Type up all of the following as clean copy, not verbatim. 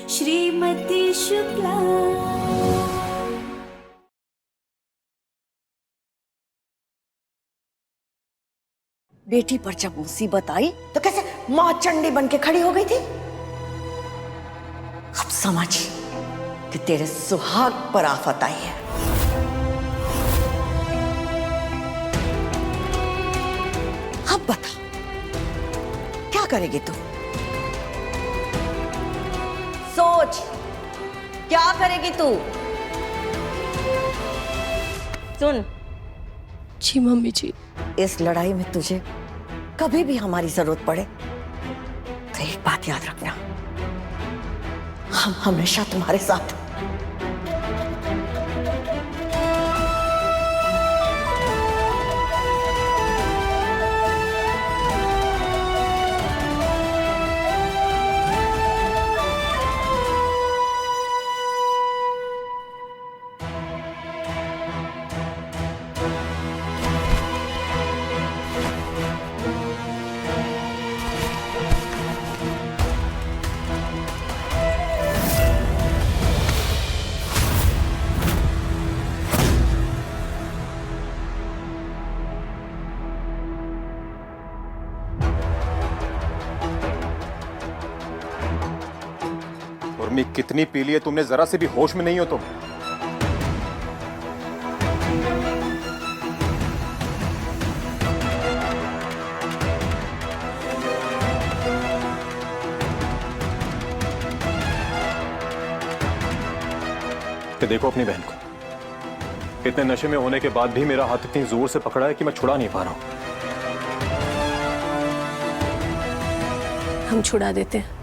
श्रीमती शुक्ला। बेटी पर जब मुसीबत आई तो कैसे मां चंडी बन के खड़ी हो गई थी। अब समझ कि तेरे सुहाग पर आफत आई है। अब बता क्या करेगी तू? सोच क्या करेगी तू? सुन। जी मम्मी जी। इस लड़ाई में तुझे कभी भी हमारी जरूरत पड़े तो एक बात याद रखना, हम हमेशा तुम्हारे साथ। उर्मी, कितनी पी ली है तुमने? जरा से भी होश में नहीं हो तुम। कि देखो अपनी बहन को, इतने नशे में होने के बाद भी मेरा हाथ इतनी जोर से पकड़ा है कि मैं छुड़ा नहीं पा रहा हूं। हम छुड़ा देते हैं।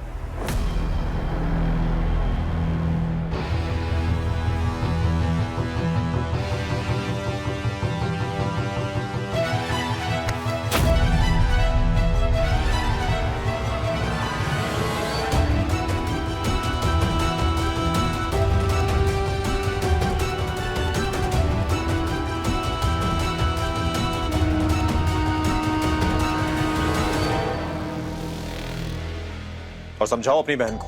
और समझाओ अपनी बहन को,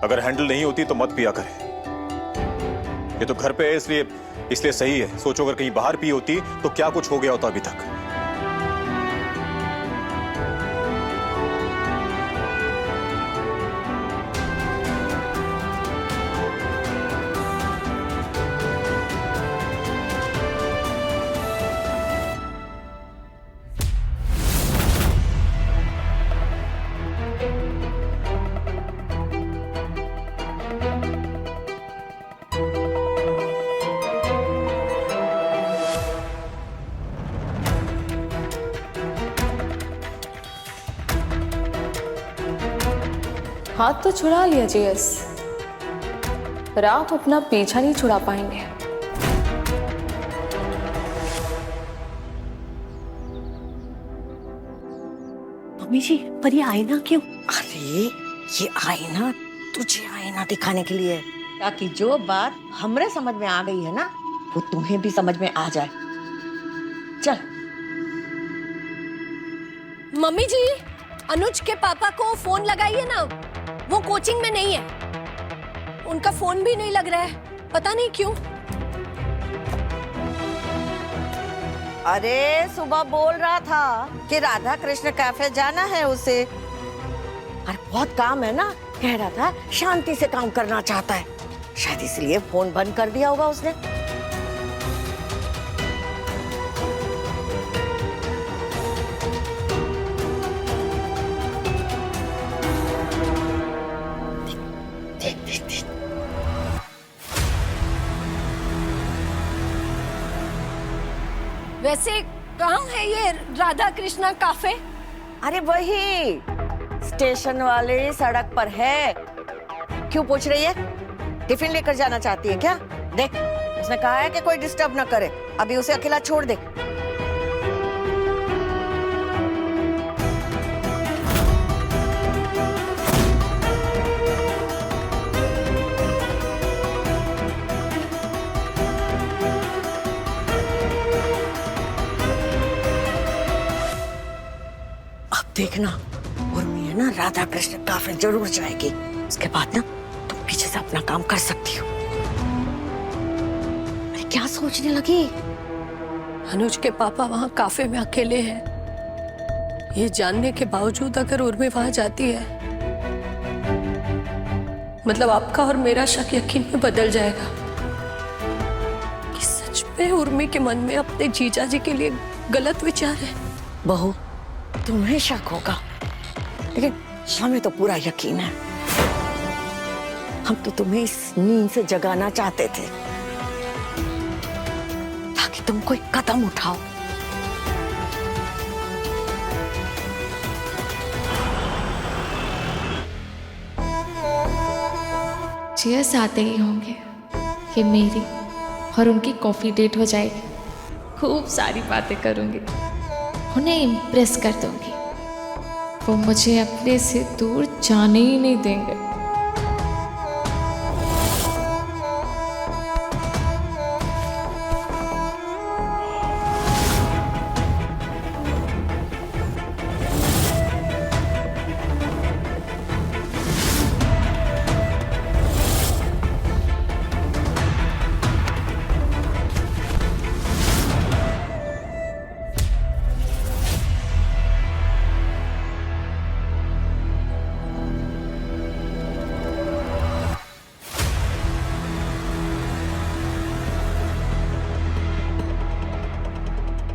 अगर हैंडल नहीं होती तो मत पिया करे। ये तो घर पे है इसलिए सही है। सोचो अगर कहीं बाहर पी होती तो क्या कुछ हो गया होता अभी तक। हाथ तो छुड़ा लिया जीएस, पर आप अपना पीछा नहीं छुड़ा पाएंगे। मम्मी जी, पर ये आईना क्यों? अरे ये आईना तुझे आईना दिखाने के लिए, ताकि जो बात हमरे समझ में आ गई है ना, वो तुम्हें भी समझ में आ जाए। चल। मम्मी जी, अनुज के पापा को फोन लगाइए ना, वो कोचिंग में नहीं है। उनका फोन भी नहीं लग रहा है, पता नहीं क्यों। अरे सुबह बोल रहा था कि राधा कृष्ण कैफे जाना है उसे। अरे बहुत काम है ना, कह रहा था शांति से काम करना चाहता है, शायद इसलिए फोन बंद कर दिया होगा उसने। देख देख देख। वैसे कहाँ है ये राधा कृष्णा काफे? अरे वही स्टेशन वाले सड़क पर है। क्यों पूछ रही है? टिफिन लेकर जाना चाहती है क्या? देख, उसने कहा है कि कोई डिस्टर्ब ना करे, अभी उसे अकेला छोड़ दे। अब देखना, उर्मी है ना राधा कृष्ण काफे जरूर जाएगी। उसके बाद ना तुम पीछे से अपना काम कर सकती हो। अरे क्या सोचने लगी? अनुज के पापा वहां काफे में अकेले हैं, ये जानने के बावजूद अगर उर्मी वहां जाती है, मतलब आपका और मेरा शक यकीन में बदल जाएगा कि सच में उर्मी के मन में अपने जीजा जी के लिए गलत विचार है। बहू, तुम्हें शक होगा, लेकिन हमें तो पूरा यकीन है। हम तो तुम्हें इस नींद से जगाना चाहते थे ताकि तुम कोई कदम उठाओ। चीयर्स आते ही होंगे कि मेरी और उनकी कॉफ़ी डेट हो जाएगी। खूब सारी बातें करूँगी, उन्हें इम्प्रेस कर दूँगी, वो मुझे अपने से दूर जाने ही नहीं देंगे।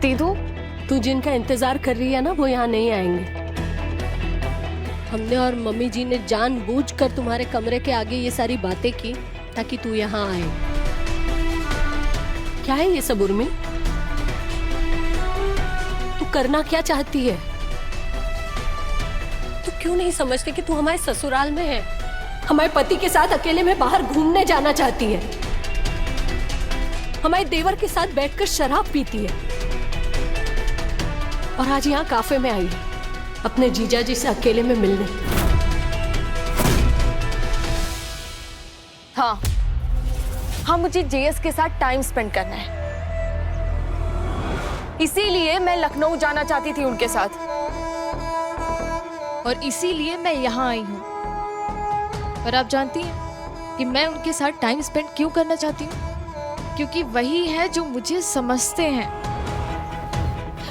दीदू, तू जिनका इंतजार कर रही है ना, वो यहाँ नहीं आएंगे। हमने और मम्मी जी ने जानबूझकर तुम्हारे कमरे के आगे ये सारी बातें की ताकि तू यहाँ आए। क्या है ये सब उर्मी? तू करना क्या चाहती है? तू क्यों नहीं समझती कि तू हमारे ससुराल में है, हमारे पति के साथ अकेले में बाहर घूमने जाना चाहती है, हमारे देवर के साथ बैठकर शराब पीती है, और आज यहाँ काफे में आई है अपने जीजा जी से अकेले में मिलने। हाँ, मुझे जेएस के साथ टाइम स्पेंड करना है, इसीलिए मैं लखनऊ जाना चाहती थी उनके साथ, और इसीलिए मैं यहाँ आई हूँ। और आप जानती हैं कि मैं उनके साथ टाइम स्पेंड क्यों करना चाहती हूँ? क्योंकि वही है जो मुझे समझते हैं,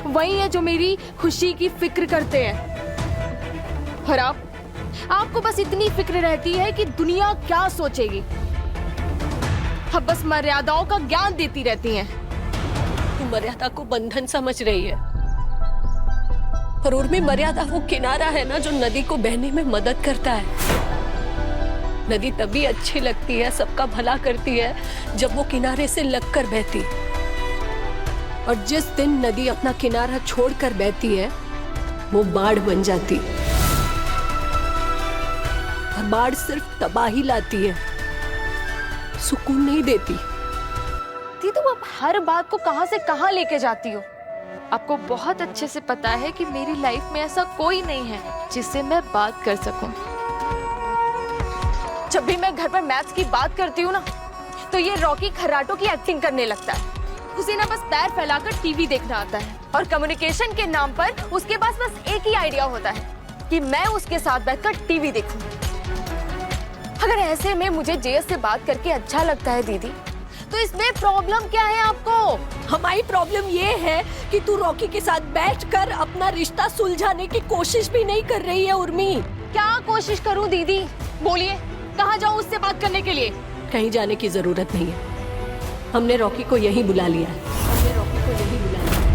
वही है जो मेरी खुशी की फिक्र करते हैं। और आपको बस इतनी फिक्र रहती है कि दुनिया क्या सोचेगी। आप बस मर्यादाओं का ज्ञान देती रहती हैं। तू मर्यादा को बंधन समझ रही है, पर उर्मी मर्यादा वो किनारा है ना जो नदी को बहने में मदद करता है। नदी तभी अच्छी लगती है, सबका भला करती है, जब वो किनारे से लगकर बहती। और जिस दिन नदी अपना किनारा छोड़कर बहती है, वो बाढ़ बन जाती। और बाढ़ सिर्फ तबाही लाती है, सुकून नहीं देती। तुम अब हर बात को कहां से कहां लेके जाती हो। आपको बहुत अच्छे से पता है कि मेरी लाइफ में ऐसा कोई नहीं है जिससे मैं बात कर सकूं। जब भी मैं घर पर मैथ्स की बात करती हूँ ना, तो ये रॉकी खर्राटों की एक्टिंग करने लगता है। उसे ना बस पैर फैलाकर टीवी देखना आता है, और कम्युनिकेशन के नाम पर उसके पास बस एक ही आइडिया होता है कि मैं उसके साथ बैठकर टीवी देखूं। अगर ऐसे में मुझे जेएस से बात करके अच्छा लगता है दीदी, तो इसमें प्रॉब्लम क्या है आपको? हमारी प्रॉब्लम ये है कि तू रॉकी के साथ बैठकर अपना रिश्ता सुलझाने की कोशिश भी नहीं कर रही है उर्मी। क्या कोशिश करूं दीदी? बोलिए, कहाँ जाऊं उससे बात करने के लिए? कहीं जाने की जरूरत नहीं है, हमने रॉकी को यहीं बुला लिया है। हमने रॉकी को यहीं बुला लिया है।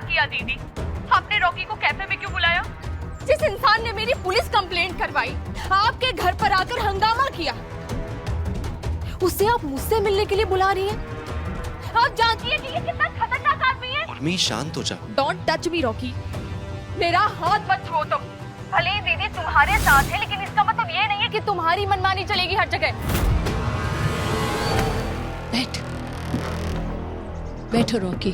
किया दीदी? आपने रॉकी को कैफे में क्यों बुलाया? जिस इंसान ने मेरी पुलिस कंप्लेंट करवाई, आपके घर पर आकर हंगामा किया, उसे आप मुझसे मिलने के लिए बुला रही हैं? आप जानती हैं कि ये कितना खतरनाक आदमी है? उर्मी शांत हो जा। Don't touch me Rocky. मेरा हाथ मत छुओ तुम। भले ही दीदी तुम्हारे साथ है, लेकिन इसका मतलब ये नहीं है कि तुम्हारी मनमानी चलेगी हर जगह। बैठो रॉकी।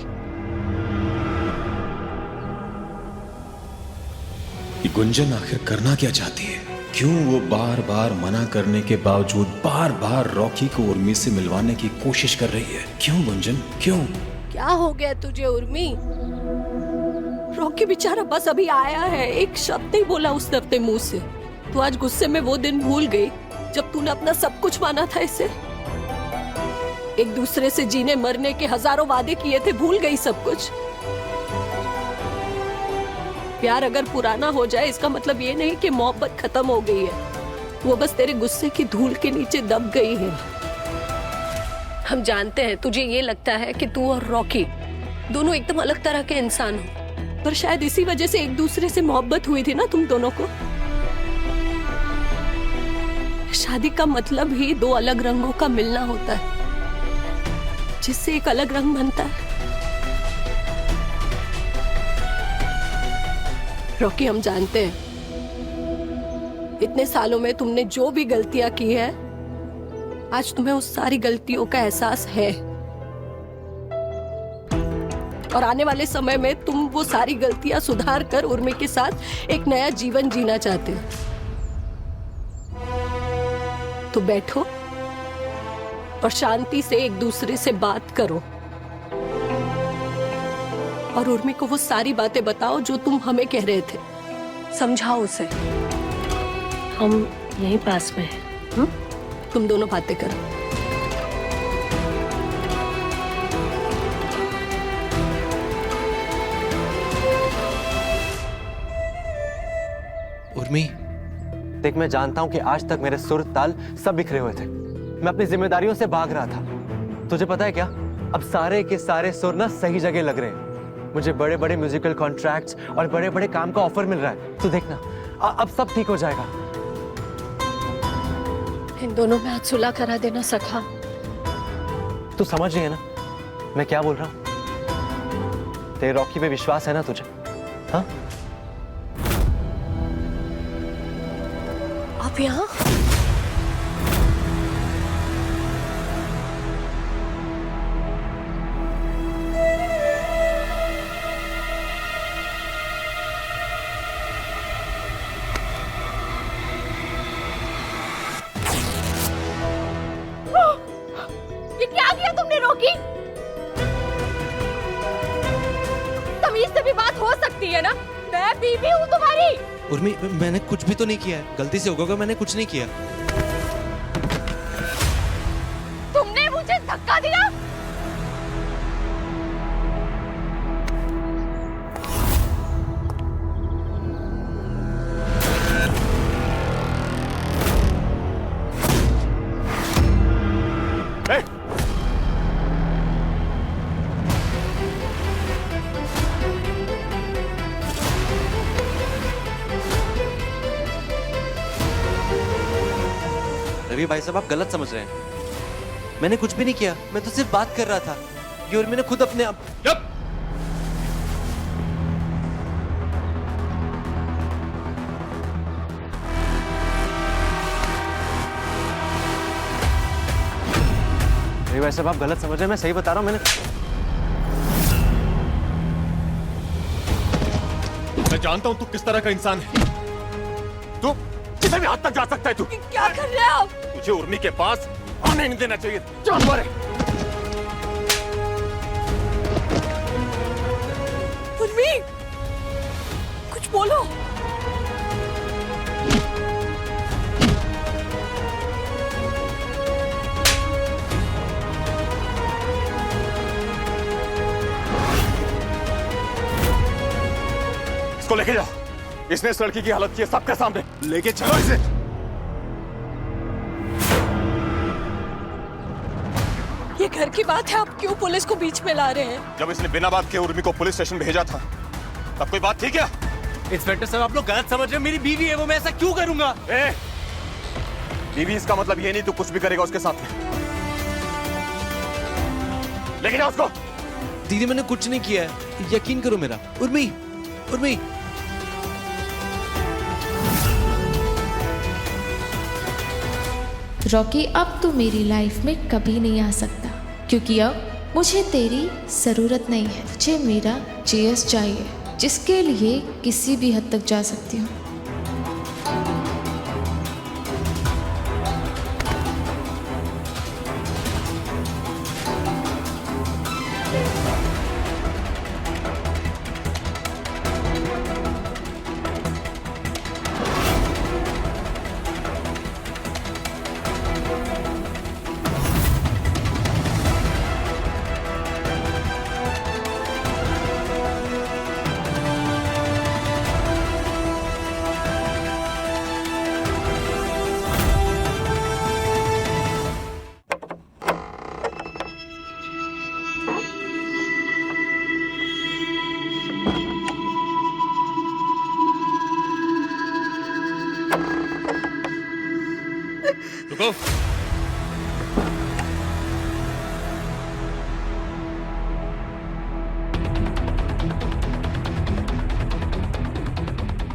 ये गुंजन आखिर करना क्या चाहती है? क्यों वो बार बार मना करने के बावजूद बार बार रॉकी को उर्मी से मिलवाने की कोशिश कर रही है? क्यों गुंजन, क्यों? क्या हो गया तुझे उर्मी? रॉकी बेचारा बस अभी आया है, एक शब्द नहीं बोला उसने अपने मुंह से। तू आज गुस्से में वो दिन भूल गई जब तूने अपना सब कुछ माना था इसे। एक दूसरे से जीने मरने के हजारों वादे किए थे, भूल गई सब कुछ। प्यार अगर पुराना हो जाए इसका मतलब ये नहीं कि मोहब्बत खत्म हो गई है, वो बस तेरे गुस्से की धूल के नीचे दब गई है। हम जानते हैं तुझे ये लगता है कि तू और रॉकी दोनों एकदम अलग तरह के इंसान हो, पर शायद इसी वजह से एक दूसरे से मोहब्बत हुई थी ना तुम दोनों को। शादी का मतलब ही दो अलग रंगों का मिलना होता है, जिससे एक अलग रंग बनता है। रॉकी, हम जानते हैं इतने सालों में तुमने जो भी गलतियां की है, आज तुम्हें उस सारी गलतियों का एहसास है, और आने वाले समय में तुम वो सारी गलतियां सुधार कर उर्मी के साथ एक नया जीवन जीना चाहते हो। तो बैठो और शांति से एक दूसरे से बात करो, और उर्मी को वो सारी बातें बताओ जो तुम हमें कह रहे थे। समझाओ उसे। हम यहीं पास में हैं। तुम दोनों बातें करो। उर्मी, देख, मैं जानता हूं कि आज तक मेरे सुर ताल सब बिखरे हुए थे। मैं अपनी जिम्मेदारियों से भाग रहा था। तुझे पता है क्या, अब सारे के सारे सुर ना सही जगह लग रहे हैं। मुझे बड़े बड़े म्यूजिकल कॉन्ट्रैक्ट्स और बड़े बड़े काम का ऑफर मिल रहा है। तू देखना, अब सब ठीक हो जाएगा। इन दोनों में आज सुलह करा देना सखा। तू समझ रही है ना मैं क्या बोल रहा हूं? तेरे रॉकी पे विश्वास है ना तुझे? हाँ, आप यहाँ? ये क्या किया तुमने रॉकी? तमीज से भी बात हो सकती है ना? मैं बीवी हूँ तुम्हारी। उर्मी, मैंने कुछ भी तो नहीं किया है। गलती से होगा, मैंने कुछ नहीं किया। तुमने मुझे धक्का दिया। रवि भाई साहब, आप गलत समझ रहे हैं। मैंने कुछ भी नहीं किया, मैं तो सिर्फ बात कर रहा था। ये उर्मी ने खुद अपने आप। भाई साहब, आप गलत समझ रहे हैं। मैं सही बता रहा हूं। मैं जानता हूं तू किस तरह का इंसान है। तू किसी भी हद तक जा सकता है। तू क्या कर रहे हैं आप? तुझे उर्मी के पास आने नहीं देना चाहिए। जानवर है। उर्मी, कुछ बोलो। इसको लेके जाओ। इसने इस लड़की की हालत की है सबके सामने। लेके चलो इसे। ये घर की बात है, आप क्यों पुलिस को बीच में ला रहे हैं? जब इसने बिना बात के उर्मी को पुलिस स्टेशन भेजा था तब कोई बात थी क्या? इंस्पेक्टर साहब, आप लोग गलत समझ रहे हैं। मेरी बीवी है वो, मैं ऐसा क्यों करूंगा? बीवी इसका मतलब ये नहीं तू कुछ भी करेगा उसके साथ में। लेके जाओ उसको। दीदी मैंने कुछ नहीं किया है, यकीन करो मेरा। उर्मी, उर्मी। रॉकी, अब तू मेरी लाइफ में कभी नहीं आ सकता, क्योंकि अब मुझे तेरी ज़रूरत नहीं है। मुझे मेरा जेएस चाहिए, जिसके लिए किसी भी हद तक जा सकती हूँ। रुको।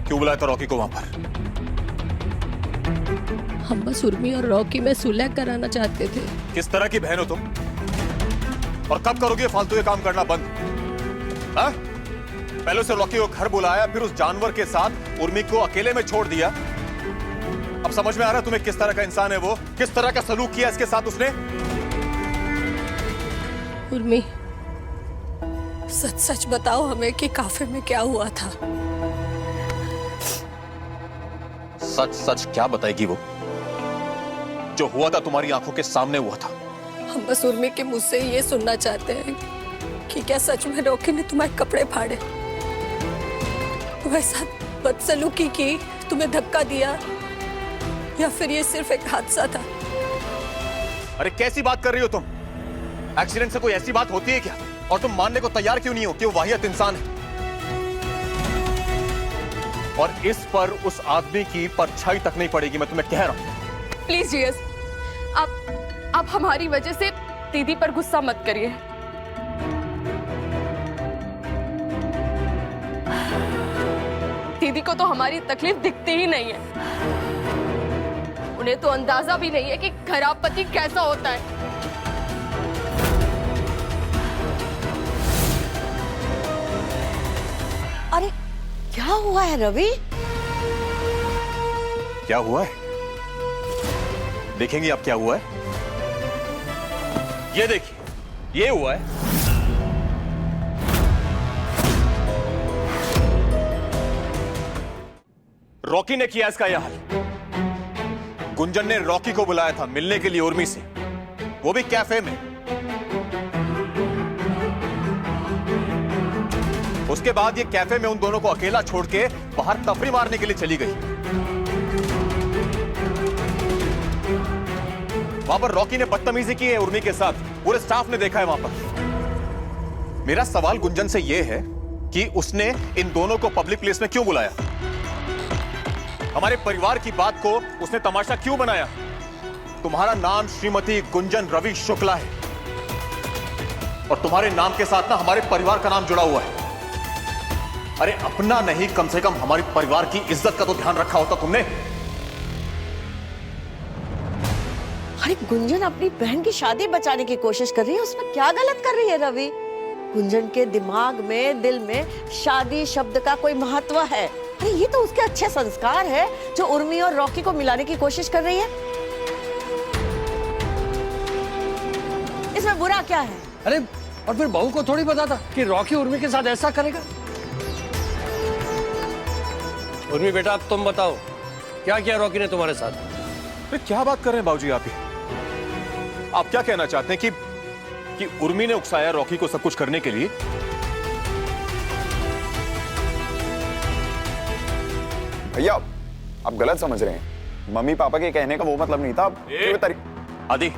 क्यों बुलाया था रॉकी को वहां पर? हम बस उर्मी और रॉकी में सुलह कराना चाहते थे। किस तरह की बहन हो तुम? और कब करोगे फालतू ये काम करना बंद? हाँ? पहले उसे रॉकी को घर बुलाया, फिर उस जानवर के साथ उर्मी को अकेले में छोड़ दिया। अब समझ में आ रहा है तुम्हें किस तरह का इंसान है वो, किस तरह का सलूक किया इसके साथ उसने? उर्मी, सच सच बताओ हमें कि काफे में क्या हुआ था। सच सच क्या बताएगी वो? जो हुआ था तुम्हारी आंखों के सामने हुआ था। हम बस उर्मी के मुझ से ये सुनना चाहते हैं कि क्या सच में रॉकी ने तुम्हारे कपड़े फाड़े, तुम्हारे साथ बदसलूकी की, तुम्हें धक्का दिया, या फिर ये सिर्फ एक हादसा था? अरे कैसी बात कर रही हो तुम? एक्सीडेंट से कोई ऐसी बात होती है क्या? और तुम मानने को तैयार क्यों नहीं हो कि वो वाहियत इंसान है? और इस पर उस आदमी की परछाई तक नहीं पड़ेगी, मैं तुम्हें कह रहा हूं। प्लीज जीएस, आप हमारी वजह से दीदी पर गुस्सा मत करिए। दीदी को तो हमारी तकलीफ दिखती ही नहीं है। उन्हें तो अंदाजा भी नहीं है कि खराब पति कैसा होता है। अरे क्या हुआ है रवि? क्या हुआ है? देखेंगे आप क्या हुआ है। ये देखिए, ये हुआ है। रॉकी ने किया इसका यह हाल। गुंजन ने रॉकी को बुलाया था मिलने के लिए उर्मी से, वो भी कैफे में। उसके बाद ये कैफे में उन दोनों को अकेला छोड़ के बाहर तफरी मारने के लिए चली गई। वहां पर रॉकी ने बदतमीजी की है उर्मी के साथ, पूरे स्टाफ ने देखा है वहां पर। मेरा सवाल गुंजन से यह है कि उसने इन दोनों को पब्लिक प्लेस में क्यों बुलाया? हमारे परिवार की बात को उसने तमाशा क्यों बनाया? तुम्हारा नाम श्रीमती गुंजन रवि शुक्ला है और तुम्हारे नाम के साथ ना हमारे परिवार का नाम जुड़ा हुआ है। अरे अपना नहीं, कम से कम हमारे परिवार की इज्जत का तो ध्यान रखा होता तुमने। अरे गुंजन अपनी बहन की शादी बचाने की कोशिश कर रही है, उसमें क्या गलत कर रही है रवि? गुंजन के दिमाग में, दिल में शादी शब्द का कोई महत्व है? अरे ये तो उसके अच्छे संस्कार है जो उर्मी और रॉकी को मिलाने की कोशिश कर रही है। इसमें बुरा क्या है? अरे और फिर बहू को थोड़ी पता था कि रॉकी उर्मी के साथ ऐसा करेगा। उर्मी बेटा, अब तुम बताओ क्या किया रॉकी ने तुम्हारे साथ? अरे क्या बात कर रहे हैं बाबूजी आप ही? आप क्या कहना चाहते हैं कि उर्मी ने उकसाया रॉकी को सब कुछ करने के लिए? भैया आप गलत समझ रहे हैं। मम्मी पापा के कहने का वो मतलब नहीं था। आदि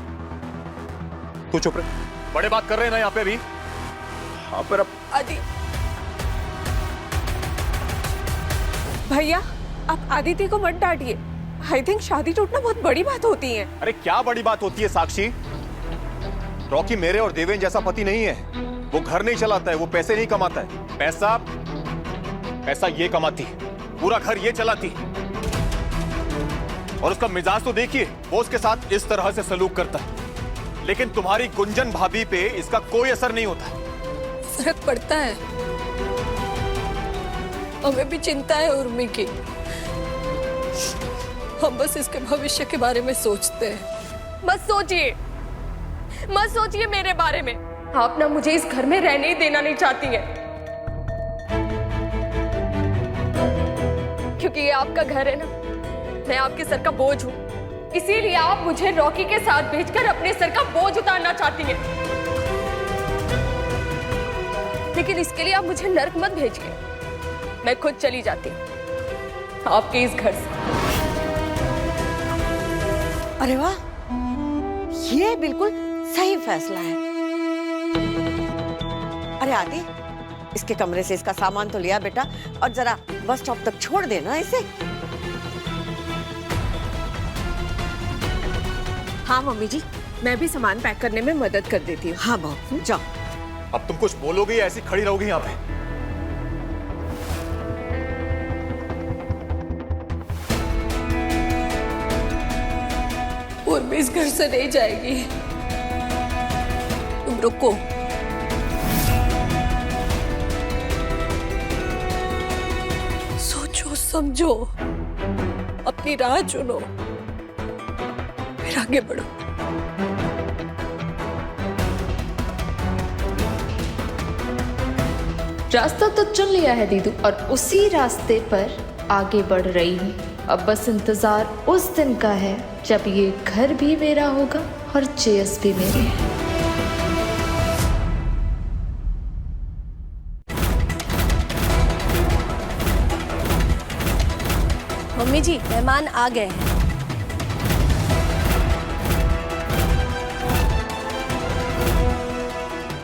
तू चुप रहे, बड़े बात कर रहे हैं ना यहाँ पे भी। हाँ पर अब आदि भैया, आप आदित्य को मत डांटिए। आई थिंक शादी टूटना बहुत बड़ी बात होती है। अरे क्या बड़ी बात होती है साक्षी? रॉकी मेरे और देवेन जैसा पति नहीं है। वो घर नहीं चलाता है, वो पैसे नहीं कमाता है। पैसा ये कमाती, पूरा घर ये चलाती। और उसका मिजाज तो देखिए, वो उसके साथ इस तरह से सलूक करता है, लेकिन तुम्हारी गुंजन भाभी पे इसका कोई असर नहीं होता। फर्क पड़ता है। हमें भी चिंता है उर्मी की। हम बस इसके भविष्य के बारे में सोचते हैं। मत सोचिए मेरे बारे में। आप ना मुझे इस घर में रहने ही देना नहीं चाहती हैं, क्योंकि ये आपका घर है ना। मैं आपके सर का बोझ हूं, इसीलिए आप मुझे रॉकी के साथ भेजकर अपने सर का बोझ उतारना चाहती हैं। लेकिन इसके लिए आप मुझे नर्क मत भेजिए। मैं खुद चली जाती हूं आपके इस घर से। अरे वाह, ये बिल्कुल सही फैसला है। अरे आदि, इसके कमरे से इसका सामान तो लिया बेटा, और जरा बस स्टॉप तक छोड़ देना इसे। हाँ मम्मी जी, मैं भी सामान पैक करने में मदद कर देती हूँ। हाँ बहू, जाओ। अब तुम कुछ बोलोगे या ऐसी खड़ी रहोगी यहाँ पे? उर्मी इस घर से नहीं जाएगी। तुम रुको। सोचो समझो, अपनी राह चुनो, फिर आगे बढ़ो। रास्ता तो चुन लिया है दीदू, और उसी रास्ते पर आगे बढ़ रही हूँ। अब बस इंतजार उस दिन का है जब ये घर भी मेरा होगा और चेयर्स भी मेरे। मम्मी जी, मेहमान आ गए हैं।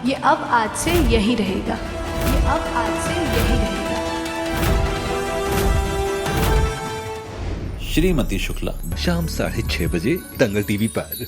ये अब आज से यही रहेगा। श्रीमती शुक्ला, शाम 6:30 बजे दंगल टीवी पर।